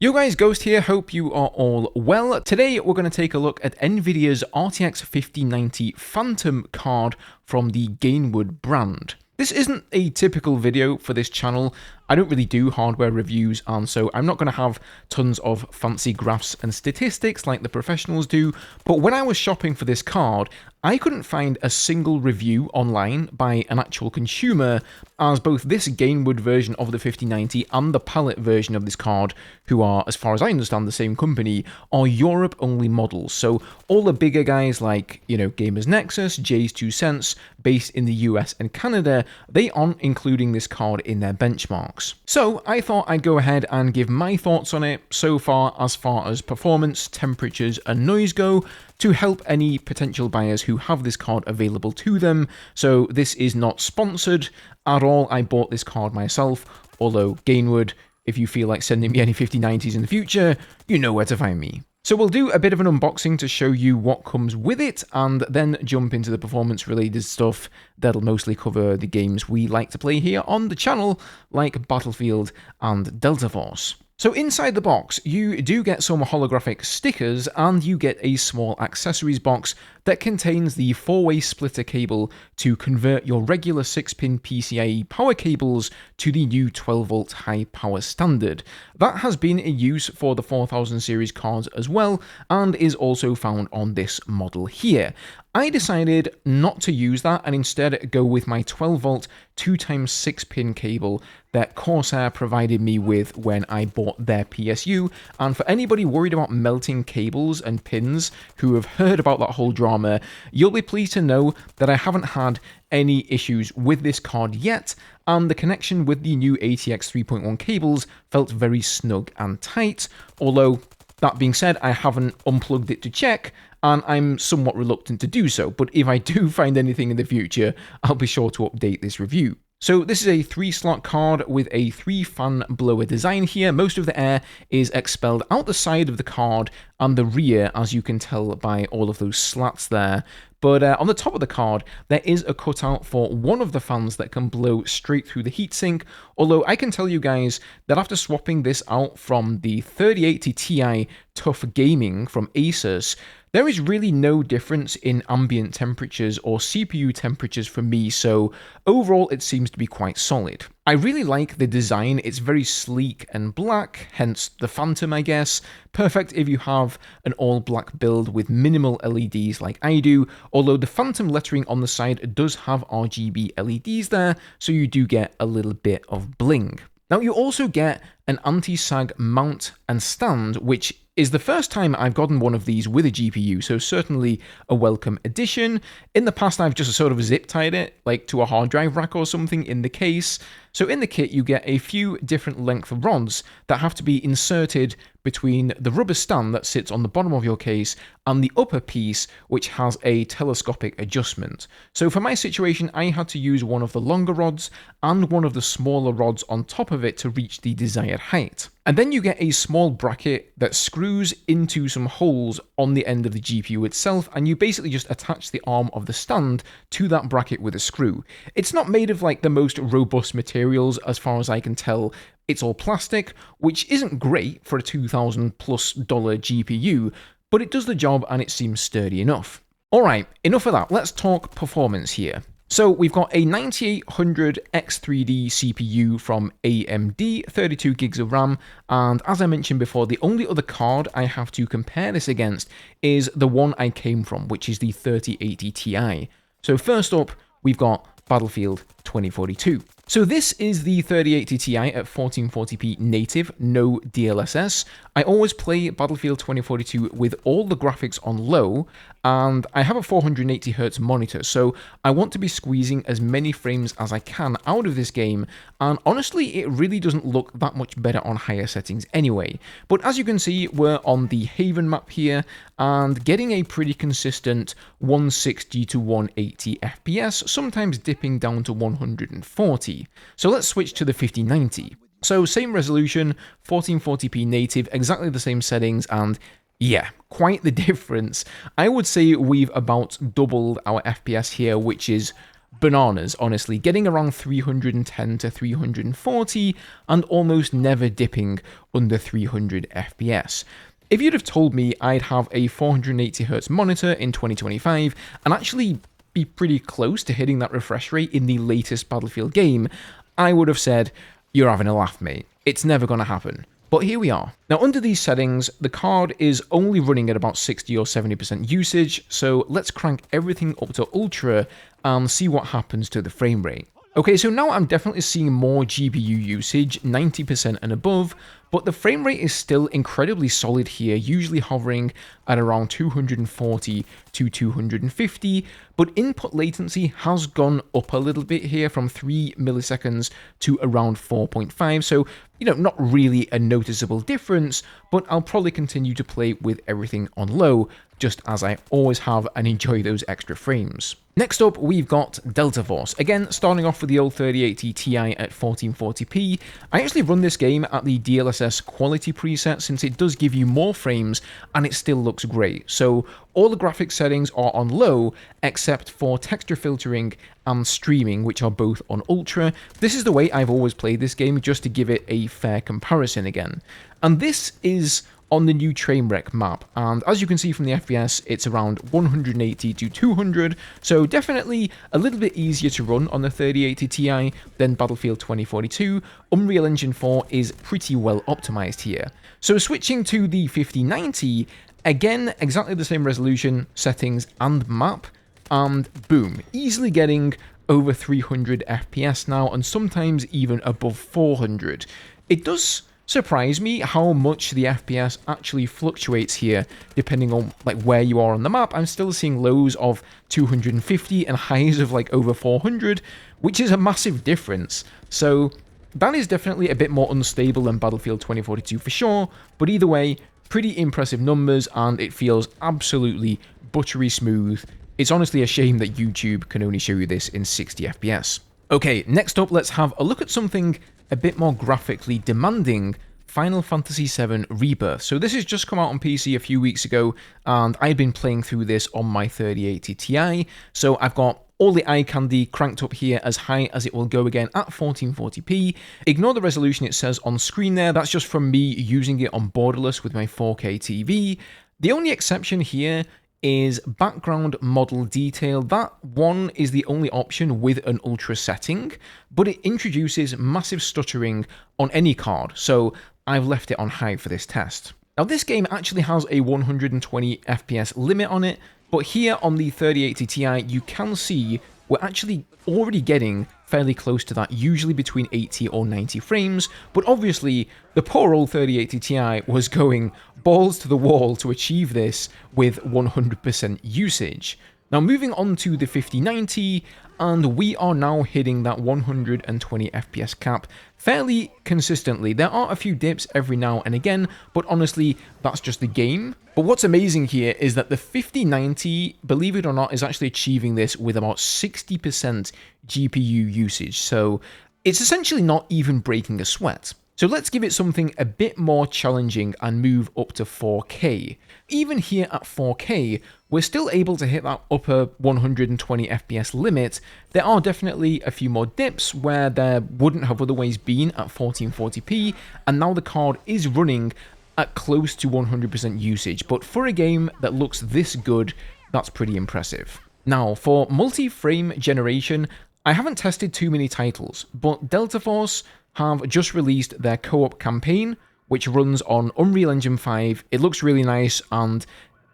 Yo guys, Ghost here, hope you are all well. Today we're going to take a look at Nvidia's RTX 5090 Phantom card from the Gainward brand. This isn't a typical video for this channel. I don't really do hardware reviews, and so I'm not going to have tons of fancy graphs and statistics like the professionals do, but when I was shopping for this card, I couldn't find a single review online by an actual consumer, as both this Gainward version of the 5090 and the Palette version of this card, who are, as far as I understand, the same company, are Europe-only models. So all the bigger guys like, Gamers Nexus, Jay's 2 Cents, based in the US and Canada, they aren't including this card in their benchmarks. So I thought I'd go ahead and give my thoughts on it so far as performance, temperatures, and noise go, to help any potential buyers who have this card available to them. So this is not sponsored at all. I bought this card myself, although Gainward, if you feel like sending me any 5090s in the future, you know where to find me. So we'll do a bit of an unboxing to show you what comes with it, and then jump into the performance-related stuff that'll mostly cover the games we like to play here on the channel, like Battlefield and Delta Force. So inside the box, you do get some holographic stickers, and you get a small accessories box that contains the 4-way splitter cable to convert your regular 6-pin PCIe power cables to the new 12-volt high power standard. That has been in use for the 4000 series cards as well, and is also found on this model here. I decided not to use that and instead go with my 12-volt 2x6-pin cable that Corsair provided me with when I bought their PSU. And for anybody worried about melting cables and pins who have heard about that whole drama, you'll be pleased to know that I haven't had any issues with this card yet, and the connection with the new ATX 3.1 cables felt very snug and tight, although that being said, I haven't unplugged it to check, and I'm somewhat reluctant to do so, but if I do find anything in the future, I'll be sure to update this review. So this is a 3-slot card with a 3-fan blower design here. Most of the air is expelled out the side of the card and the rear, as you can tell by all of those slats there. But on the top of the card, there is a cutout for one of the fans that can blow straight through the heatsink, although I can tell you guys that after swapping this out from the 3080 Ti Tough Gaming from Asus, there is really no difference in ambient temperatures or CPU temperatures for me, so overall it seems to be quite solid. I really like the design. It's very sleek and black, hence the Phantom, I guess. Perfect if you have an all-black build with minimal LEDs like I do, although the Phantom lettering on the side does have RGB LEDs there, so you do get a little bit of bling. Now you also get an anti-sag mount and stand, which is the first time I've gotten one of these with a GPU, so certainly a welcome addition. In the past, I've just sort of zip-tied it, like to a hard drive rack or something in the case. So in the kit, you get a few different length rods that have to be inserted between the rubber stand that sits on the bottom of your case and the upper piece, which has a telescopic adjustment. So for my situation, I had to use one of the longer rods and one of the smaller rods on top of it to reach the desired height. And then you get a small bracket that screws into some holes on the end of the GPU itself, and you basically just attach the arm of the stand to that bracket with a screw. It's not made of like the most robust materials as far as I can tell. It's all plastic, which isn't great for a $2,000+ GPU, but it does the job and it seems sturdy enough. Alright, enough of that, let's talk performance here. So we've got a 9800 X3D CPU from AMD, 32 gigs of RAM, and as I mentioned before, the only other card I have to compare this against is the one I came from, which is the 3080 Ti. So first up, we've got Battlefield 2042. So this is the 3080 Ti at 1440p native, no DLSS. I always play Battlefield 2042 with all the graphics on low, and I have a 480Hz monitor, so I want to be squeezing as many frames as I can out of this game, and honestly, it really doesn't look that much better on higher settings anyway. But as you can see, we're on the Haven map here, and getting a pretty consistent 160 to 180 FPS, sometimes dipping down to 140. So let's switch to the 5090. So same resolution, 1440p native, exactly the same settings, and yeah, quite the difference. I would say we've about doubled our FPS here, which is bananas, honestly, getting around 310 to 340 and almost never dipping under 300 FPS. If you'd have told me I'd have a 480Hz monitor in 2025 and actually be pretty close to hitting that refresh rate in the latest Battlefield game, I would have said, you're having a laugh, mate. It's never going to happen. But here we are. Now, under these settings, the card is only running at about 60 or 70% usage, so let's crank everything up to Ultra and see what happens to the frame rate. Okay, so now I'm definitely seeing more GPU usage, 90% and above, but the frame rate is still incredibly solid here, usually hovering at around 240 to 250, but input latency has gone up a little bit here from 3 milliseconds to around 4.5, so, not really a noticeable difference, but I'll probably continue to play with everything on low, just as I always have, and enjoy those extra frames. Next up, we've got Delta Force. Again, starting off with the old 3080 Ti at 1440p. I actually run this game at the DLSS quality preset since it does give you more frames and it still looks great. So all the graphics settings are on low except for texture filtering and streaming, which are both on ultra. This is the way I've always played this game, just to give it a fair comparison again. And this is on the new Trainwreck map, and as you can see from the FPS, it's around 180 to 200, so definitely a little bit easier to run on the 3080 Ti than Battlefield 2042. Unreal Engine 4 is pretty well optimized here. So switching to the 5090, again, exactly the same resolution, settings, and map, and boom, easily getting over 300 FPS now, and sometimes even above 400. It does surprise me how much the FPS actually fluctuates here depending on where you are on the map. I'm still seeing lows of 250 and highs of over 400, which is a massive difference. So that is definitely a bit more unstable than Battlefield 2042 for sure, but either way, pretty impressive numbers, and it feels absolutely buttery smooth. It's honestly a shame that YouTube can only show you this in 60 FPS. Okay, next up, let's have a look at something a bit more graphically demanding, Final Fantasy VII Rebirth. So this has just come out on PC a few weeks ago, and I've been playing through this on my 3080 Ti, so I've got all the eye candy cranked up here as high as it will go again at 1440p. Ignore the resolution it says on screen there, that's just from me using it on borderless with my 4K TV. The only exception here is background model detail. That one is the only option with an ultra setting, but it introduces massive stuttering on any card, so I've left it on high for this test. Now this game actually has a 120 FPS limit on it, but here on the 3080 Ti you can see we're actually already getting fairly close to that, usually between 80 or 90 frames, but obviously the poor old 3080 Ti was going balls to the wall to achieve this with 100% usage. Now moving on to the 5090, and we are now hitting that 120 FPS cap fairly consistently. There are a few dips every now and again, but honestly, that's just the game. But what's amazing here is that the 5090, believe it or not, is actually achieving this with about 60% GPU usage, so it's essentially not even breaking a sweat. So let's give it something a bit more challenging and move up to 4K. Even here at 4K, we're still able to hit that upper 120 FPS limit. There are definitely a few more dips where there wouldn't have otherwise been at 1440p, and now the card is running at close to 100% usage, but for a game that looks this good, that's pretty impressive. Now, for multi-frame generation, I haven't tested too many titles, but Delta Force have just released their co-op campaign, which runs on Unreal Engine 5. It looks really nice, and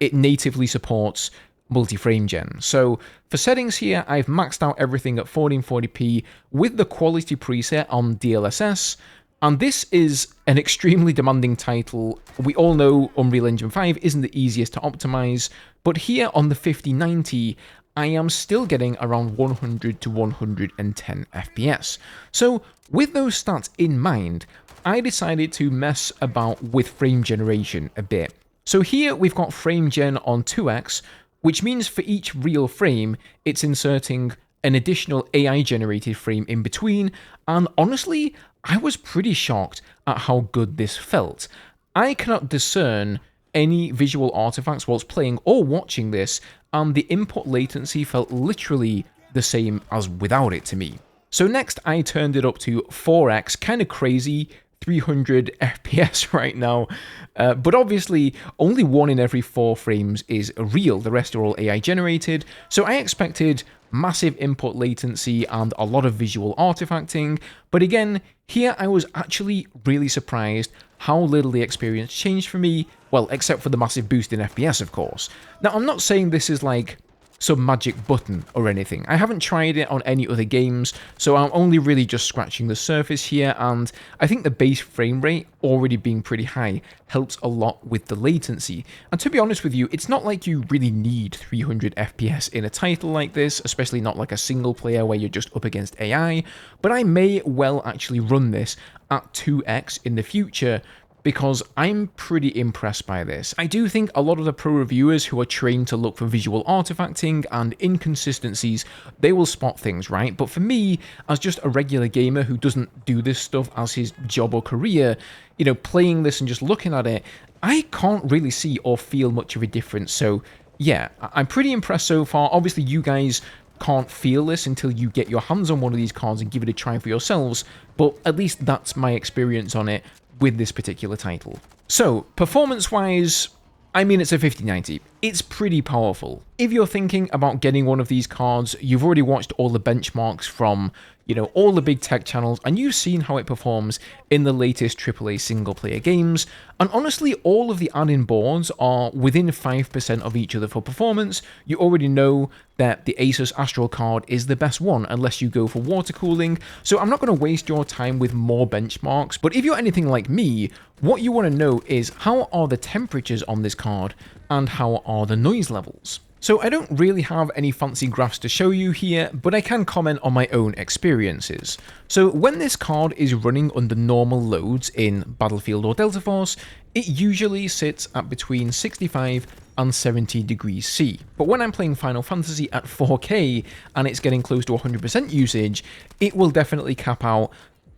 it natively supports multi-frame gen. So for settings here, I've maxed out everything at 1440p with the quality preset on DLSS, and this is an extremely demanding title. We all know Unreal Engine 5 isn't the easiest to optimize, but here on the 5090, I am still getting around 100 to 110 FPS. So with those stats in mind, I decided to mess about with frame generation a bit. So here we've got frame gen on 2x, which means for each real frame, it's inserting an additional AI generated frame in between, and honestly, I was pretty shocked at how good this felt. I cannot discern any visual artifacts whilst playing or watching this, and the input latency felt literally the same as without it to me. So next I turned it up to 4x, kind of crazy, 300 FPS right now, but obviously only 1 in every 4 frames is real, the rest are all AI generated, so I expected massive input latency and a lot of visual artifacting, but again, here I was actually really surprised how little the experience changed for me, well, except for the massive boost in FPS, of course. Now, I'm not saying this is like some magic button or anything. I haven't tried it on any other games, so I'm only really just scratching the surface here, and I think the base frame rate already being pretty high helps a lot with the latency. And to be honest with you, it's not like you really need 300 FPS in a title like this, especially not like a single player where you're just up against AI, but I may well actually run this at 2x in the future, because I'm pretty impressed by this. I do think a lot of the pro reviewers who are trained to look for visual artifacting and inconsistencies, they will spot things, right? But for me, as just a regular gamer who doesn't do this stuff as his job or career, you know, playing this and just looking at it, I can't really see or feel much of a difference. So yeah, I'm pretty impressed so far. Obviously, you guys can't feel this until you get your hands on one of these cards and give it a try for yourselves, but at least that's my experience on it with this particular title. So, performance-wise, I mean, it's a 5090. It's pretty powerful. If you're thinking about getting one of these cards, you've already watched all the benchmarks from, you know, all the big tech channels, and you've seen how it performs in the latest AAA single-player games, and honestly, all of the add-in boards are within 5% of each other for performance. You already know that the Asus Astral card is the best one, unless you go for water cooling, so I'm not going to waste your time with more benchmarks, but if you're anything like me, what you want to know is how are the temperatures on this card, and how are the noise levels. So I don't really have any fancy graphs to show you here, but I can comment on my own experiences. So when this card is running under normal loads in Battlefield or Delta Force, it usually sits at between 65 and 70 degrees C. But when I'm playing Final Fantasy at 4K and it's getting close to 100% usage, it will definitely cap out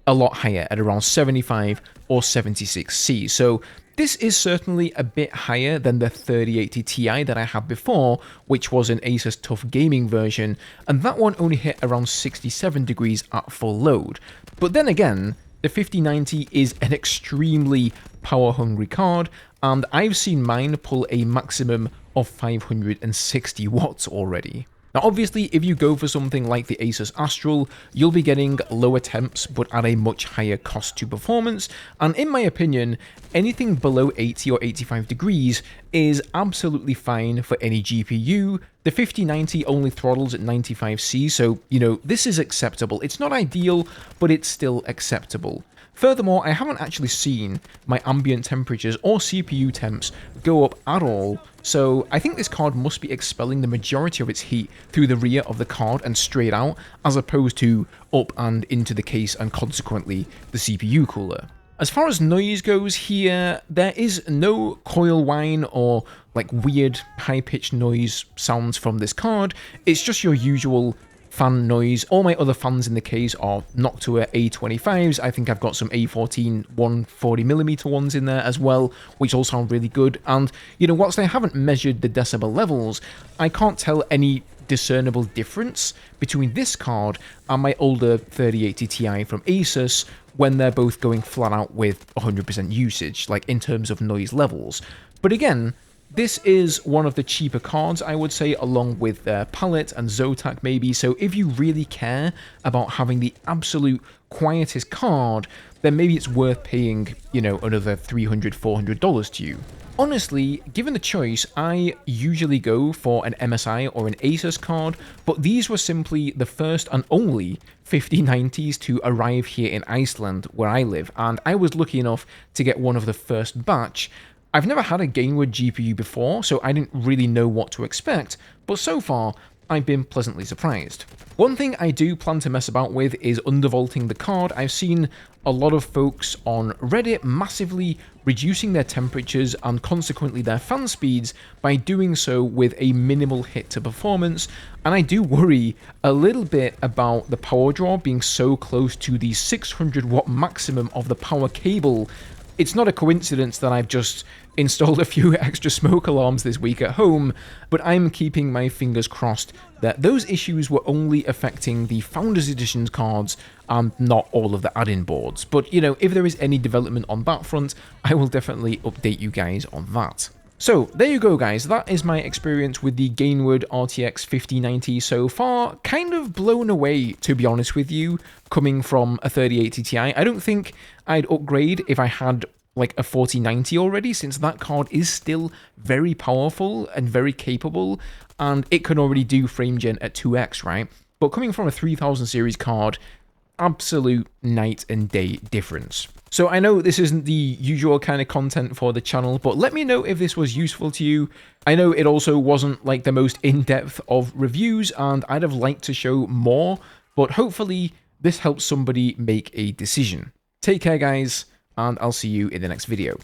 a lot higher at around 75 or 76 C. So this is certainly a bit higher than the 3080 Ti that I had before, which was an Asus TUF Gaming version, and that one only hit around 67 degrees at full load. But then again, the 5090 is an extremely power-hungry card, and I've seen mine pull a maximum of 560 watts already. Now obviously, if you go for something like the Asus Astral, you'll be getting lower temps but at a much higher cost to performance, and in my opinion, anything below 80 or 85 degrees is absolutely fine for any GPU. The 5090 only throttles at 95C, so, you know, this is acceptable. It's not ideal, but it's still acceptable. Furthermore, I haven't actually seen my ambient temperatures or CPU temps go up at all, so I think this card must be expelling the majority of its heat through the rear of the card and straight out, as opposed to up and into the case and consequently the CPU cooler. As far as noise goes here, there is no coil whine or like weird high-pitched noise sounds from this card. It's just your usual fan noise. All my other fans in the case are Noctua A25s. I think I've got some A14 140mm ones in there as well, which all sound really good. And, you know, whilst I haven't measured the decibel levels, I can't tell any discernible difference between this card and my older 3080 Ti from Asus when they're both going flat out with 100% usage, like in terms of noise levels. But again, this is one of the cheaper cards, I would say, along with Palette and Zotac maybe, so if you really care about having the absolute quietest card, then maybe it's worth paying, you know, another $300, $400 to you. Honestly, given the choice, I usually go for an MSI or an Asus card, but these were simply the first and only 5090s to arrive here in Iceland, where I live, and I was lucky enough to get one of the first batch. I've never had a Gainward GPU before, so I didn't really know what to expect, but so far, I've been pleasantly surprised. One thing I do plan to mess about with is undervolting the card. I've seen a lot of folks on Reddit massively reducing their temperatures and consequently their fan speeds by doing so with a minimal hit to performance, and I do worry a little bit about the power draw being so close to the 600 watt maximum of the power cable. It's not a coincidence that I've just installed a few extra smoke alarms this week at home, but I'm keeping my fingers crossed that those issues were only affecting the Founders Editions cards and not all of the add-in boards. But, you know, if there is any development on that front, I will definitely update you guys on that. So, there you go guys, that is my experience with the Gainward RTX 5090 so far. Kind of blown away, to be honest with you, coming from a 3080 Ti. I don't think I'd upgrade if I had like a 4090 already, since that card is still very powerful and very capable, and it can already do frame gen at 2x, right? But coming from a 3000 series card, absolute night and day difference. So I know this isn't the usual kind of content for the channel, but let me know if this was useful to you. I know it also wasn't like the most in-depth of reviews, and I'd have liked to show more, but hopefully this helps somebody make a decision. Take care guys, and I'll see you in the next video.